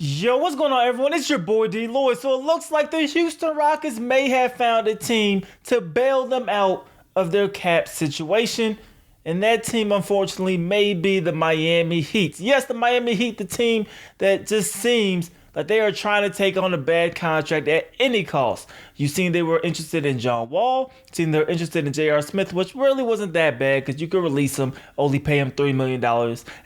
Yo, what's going on, everyone? It's your boy DLloyd. So it looks like the Houston Rockets may have found a team to bail them out of their cap situation. And that team, unfortunately, may be the Miami Heat. Yes, the Miami Heat, the team that just seems like they are trying to take on a bad contract at any cost. You've seen they were interested in John Wall, seen they're interested in J.R. Smith, which really wasn't that bad because you could release him, only pay him $3 million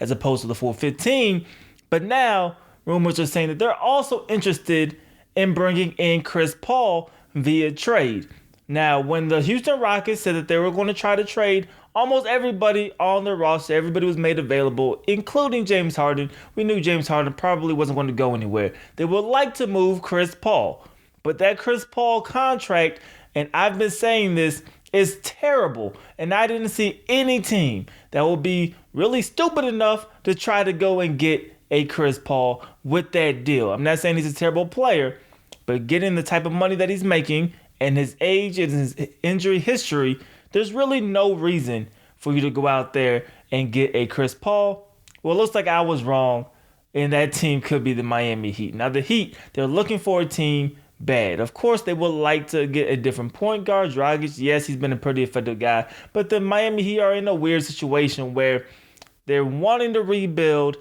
as opposed to the full 15. But now rumors are saying that they're also interested in bringing in Chris Paul via trade. Now, when the Houston Rockets said that they were going to try to trade almost everybody on their roster, everybody was made available, including James Harden. We knew James Harden probably wasn't going to go anywhere. They would like to move Chris Paul, but that Chris Paul contract, and I've been saying this, is terrible. And I didn't see any team that will be really stupid enough to try to go and get a Chris Paul with that deal. I'm not saying he's a terrible player, but getting the type of money that he's making and his age and his injury history, there's really no reason for you to go out there and get a Chris Paul. Well, it looks like I was wrong, and that team could be the Miami Heat. Now, the Heat, they're looking for a team bad. Of course, they would like to get a different point guard. Dragic, yes, he's been a pretty effective guy, but the Miami Heat are in a weird situation where they're wanting to rebuild,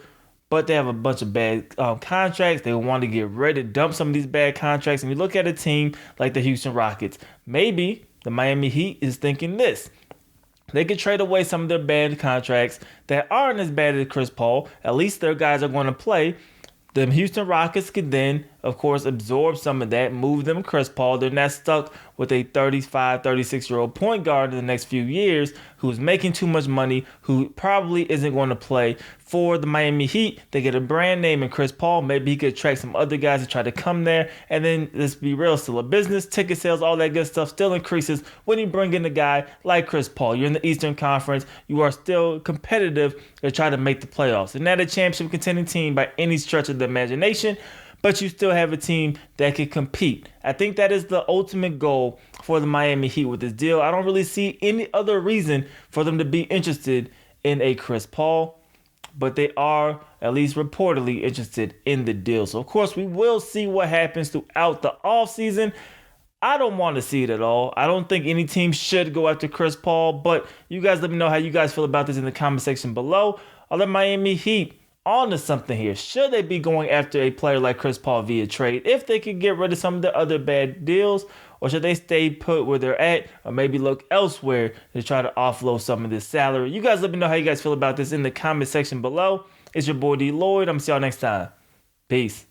but they have a bunch of bad contracts. They want to get ready to dump some of these bad contracts. And you look at a team like the Houston Rockets, maybe the Miami Heat is thinking this. They could trade away some of their bad contracts that aren't as bad as Chris Paul. At least their guys are going to play. The Houston Rockets could then, of course, absorb some of that, move them Chris Paul. They're not stuck with a 35, 36-year-old point guard in the next few years who's making too much money, who probably isn't going to play for the Miami Heat. They get a brand name in Chris Paul. Maybe he could attract some other guys to try to come there. And then, let's be real, still a business. Ticket sales, all that good stuff still increases when you bring in a guy like Chris Paul. You're in the Eastern Conference. You are still competitive to try to make the playoffs. And not a championship contending team by any stretch of the imagination, but you still have a team that can compete. I think that is the ultimate goal for the Miami Heat with this deal. I don't really see any other reason for them to be interested in a Chris Paul, but they are at least reportedly interested in the deal. So, of course, we will see what happens throughout the offseason. I don't want to see it at all. I don't think any team should go after Chris Paul, but you guys let me know how you guys feel about this in the comment section below. Are the Miami Heat on to something here? Should they be going after a player like Chris Paul via trade if they could get rid of some of the other bad deals? Or should they stay put where they're at or maybe look elsewhere to try to offload some of this salary? You guys let me know how you guys feel about this in the comment section below. It's your boy DLloyd. I'm going to see y'all next time. Peace.